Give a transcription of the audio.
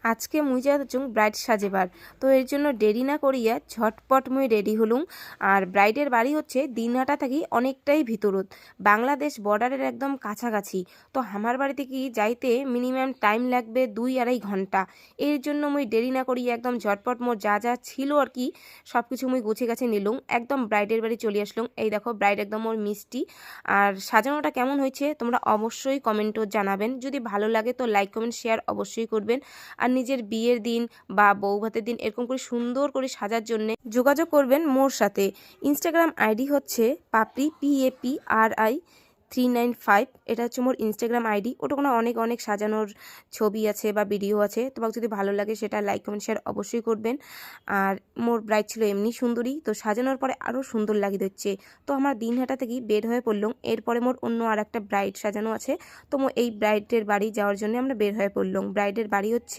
আজকে মুই যাচ্ছুং ব্রাইড সাজেবার, তো এর জন্য দেরি না করিয়া ঝটপট মুই রেডি হলুম। আর ব্রাইডের বাড়ি হচ্ছে দিনহাটা থাকি অনেকটাই ভিতরত, বাংলাদেশ বর্ডারের একদম কাছাকাছি। তো আমার বাড়িতে কি যাইতে মিনিমাম টাইম লাগবে 2-2.5 ঘন্টা। এর জন্য মুই দেরি না করিয়া একদম ঝটপট মোর যা যা ছিল আর কি সব কিছু মুই গুছিয়ে গাছে নিলুম, একদম ব্রাইডের বাড়ি চলে আসলুম। এই দেখো ব্রাইড একদম ওর মিষ্টি। আর সাজানোটা কেমন হয়েছে তোমরা অবশ্যই কমেন্টও জানাবেন, যদি ভালো লাগে তো লাইক কমেন্ট শেয়ার অবশ্যই করবেন। আর নিজের বিয়ের দিন বা বউ ভাতের দিন এরকম করে সুন্দর করে সাজার জন্য যোগাযোগ করবেন মোর সাথে। ইনস্টাগ্রাম আইডি হচ্ছে পাপড়ি PAPRI395, এটা হচ্ছে মোর ইনস্টাগ্রাম আইডি। ওটা কোনো অনেক অনেক সাজানোর ছবি আছে বা ভিডিও আছে, তোমাকে যদি ভালো লাগে সেটা লাইক কমেন্ট শেয়ার অবশ্যই করবেন। আর মোর ব্রাইড ছিল এমনি সুন্দরী, তো সাজানোর পরে আরও সুন্দর লাগে দিচ্ছে। তো আমার দিনহাটা থেকেই বের হয়ে পড়লাম, এরপরে মোর অন্য আর একটা ব্রাইড সাজানো আছে। তো এই ব্রাইডের বাড়ি যাওয়ার জন্য আমরা বের হয়ে পড়লাম। ব্রাইডের বাড়ি হচ্ছে